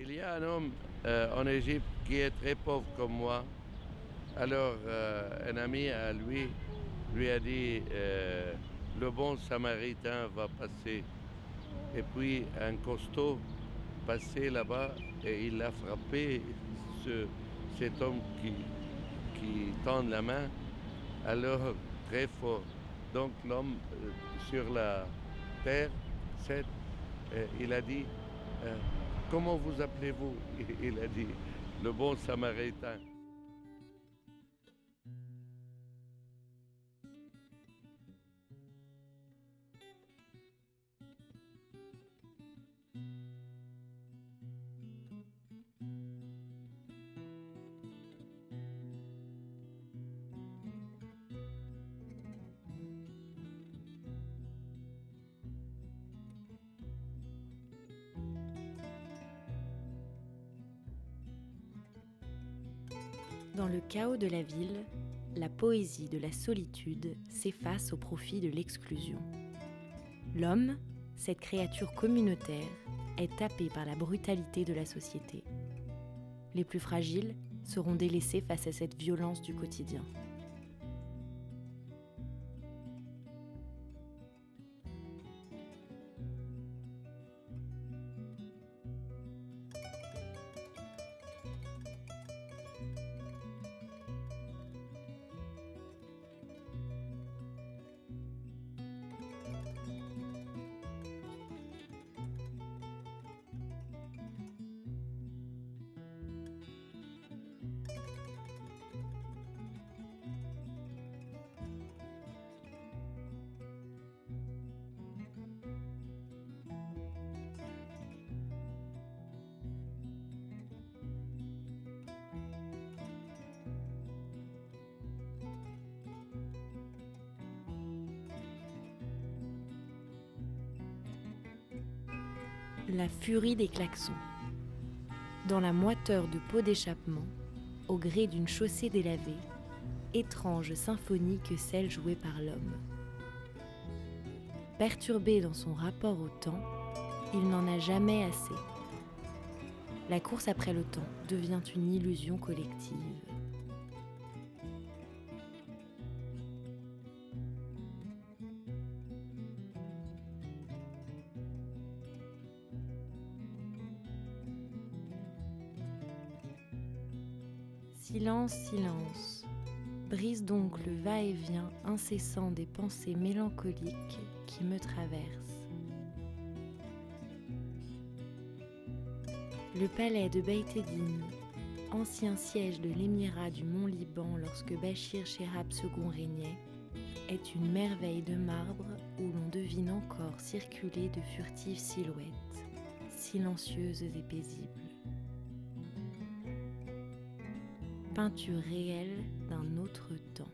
Il y a un homme en Égypte qui est très pauvre comme moi. Alors, un ami à lui lui a dit, le bon samaritain va passer. Et puis, un costaud passait là-bas et il a frappé ce, cet homme qui tend la main, alors très fort. Donc, l'homme sur la terre, c'est, il a dit, euh, comment vous appelez-vous? Il a dit, le bon samaritain. Dans le chaos de la ville, la poésie de la solitude s'efface au profit de l'exclusion. L'homme, cette créature communautaire, est tapé par la brutalité de la société. Les plus fragiles seront délaissés face à cette violence du quotidien. La furie des klaxons. Dans la moiteur de pots d'échappement, au gré d'une chaussée délavée, étrange symphonie que celle jouée par l'homme. Perturbé dans son rapport au temps, il n'en a jamais assez. La course après le temps devient une illusion collective. Silence, silence. Brise donc le va-et-vient incessant des pensées mélancoliques qui me traversent. Le palais de Beit Eddin, ancien siège de l'émirat du Mont Liban lorsque Bachir Chehab II régnait, est une merveille de marbre où l'on devine encore circuler de furtives silhouettes, silencieuses et paisibles. Peinture réelle d'un autre temps.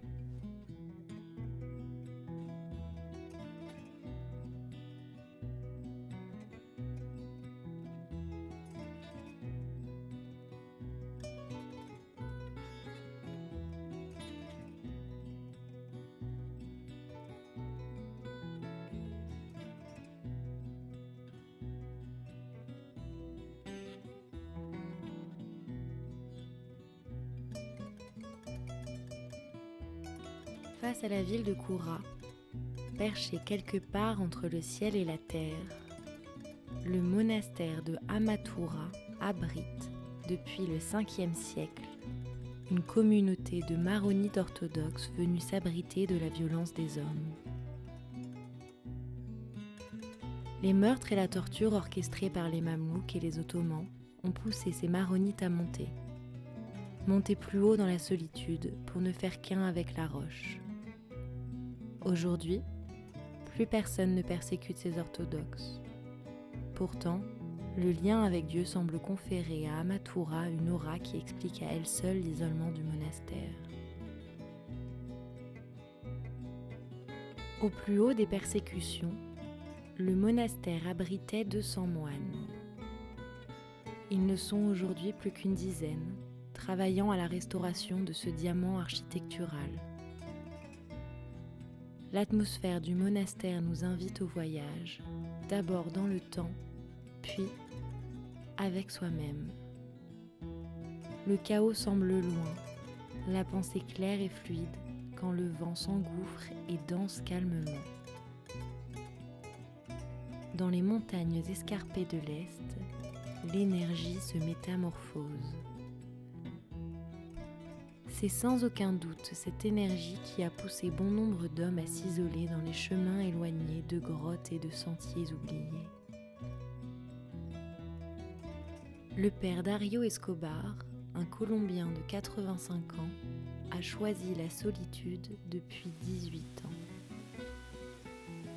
Face à la ville de Koura, perché quelque part entre le ciel et la terre, le monastère de Hamathura abrite, depuis le 5e siècle, une communauté de maronites orthodoxes venus s'abriter de la violence des hommes. Les meurtres et la torture orchestrés par les Mamelouks et les Ottomans ont poussé ces maronites à monter plus haut dans la solitude pour ne faire qu'un avec la roche. Aujourd'hui, plus personne ne persécute ces orthodoxes. Pourtant, le lien avec Dieu semble conférer à Hamathura une aura qui explique à elle seule l'isolement du monastère. Au plus haut des persécutions, le monastère abritait 200 moines. Ils ne sont aujourd'hui plus qu'une dizaine, travaillant à la restauration de ce diamant architectural. L'atmosphère du monastère nous invite au voyage, d'abord dans le temps, puis avec soi-même. Le chaos semble loin, la pensée claire et fluide quand le vent s'engouffre et danse calmement. Dans les montagnes escarpées de l'Est, l'énergie se métamorphose. C'est sans aucun doute cette énergie qui a poussé bon nombre d'hommes à s'isoler dans les chemins éloignés de grottes et de sentiers oubliés. Le père Dario Escobar, un Colombien de 85 ans, a choisi la solitude depuis 18 ans.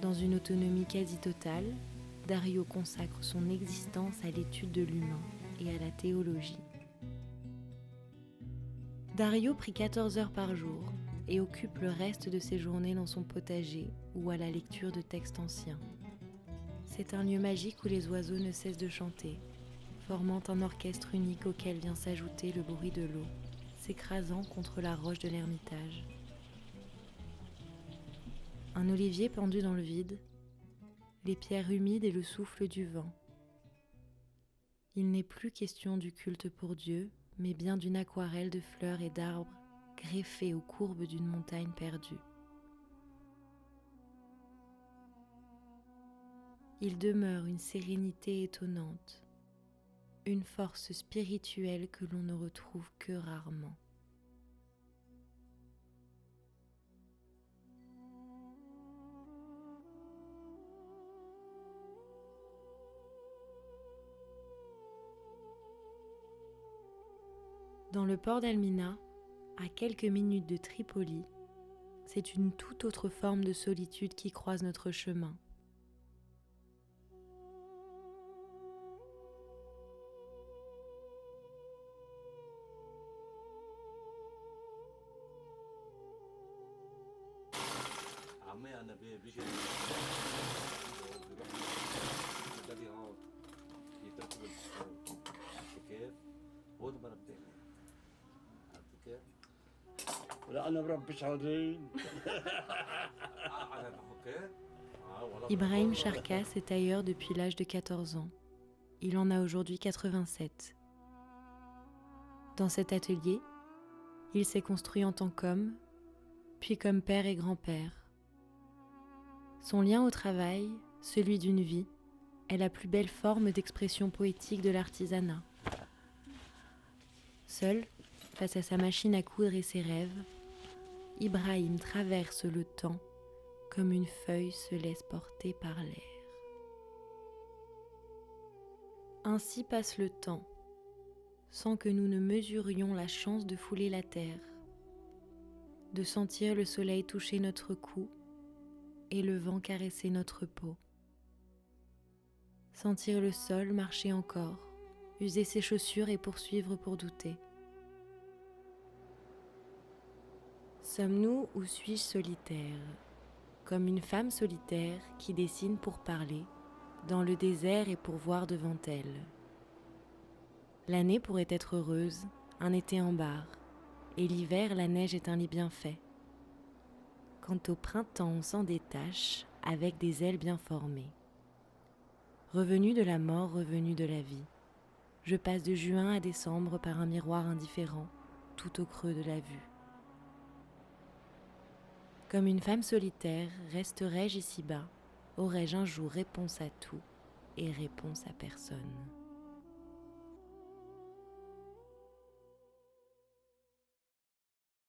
Dans une autonomie quasi totale, Dario consacre son existence à l'étude de l'humain et à la théologie. Dario prie 14 heures par jour et occupe le reste de ses journées dans son potager ou à la lecture de textes anciens. C'est un lieu magique où les oiseaux ne cessent de chanter, formant un orchestre unique auquel vient s'ajouter le bruit de l'eau, s'écrasant contre la roche de l'ermitage. Un olivier pendu dans le vide, les pierres humides et le souffle du vent. Il n'est plus question du culte pour Dieu, mais bien d'une aquarelle de fleurs et d'arbres greffée aux courbes d'une montagne perdue. Il demeure une sérénité étonnante, une force spirituelle que l'on ne retrouve que rarement. Dans le port d'Elmina, à quelques minutes de Tripoli, c'est une toute autre forme de solitude qui croise notre chemin. Ibrahim Charkas est tailleur depuis l'âge de 14 ans. Il en a aujourd'hui 87. Dans cet atelier, il s'est construit en tant qu'homme, puis comme père et grand-père. Son lien au travail, celui d'une vie, est la plus belle forme d'expression poétique de l'artisanat. Seul, face à sa machine à coudre et ses rêves, Ibrahim traverse le temps comme une feuille se laisse porter par l'air. Ainsi passe le temps, sans que nous ne mesurions la chance de fouler la terre, de sentir le soleil toucher notre cou et le vent caresser notre peau. Sentir le sol marcher encore, user ses chaussures et poursuivre pour douter. Sommes-nous ou suis-je solitaire, comme une femme solitaire qui dessine pour parler, dans le désert et pour voir devant elle. L'année pourrait être heureuse, un été en barre, et l'hiver la neige est un lit bien fait. Quant au printemps on s'en détache avec des ailes bien formées. Revenu de la mort, revenu de la vie, je passe de juin à décembre par un miroir indifférent, tout au creux de la vue. Comme une femme solitaire, resterai-je ici-bas, aurais-je un jour réponse à tout et réponse à personne.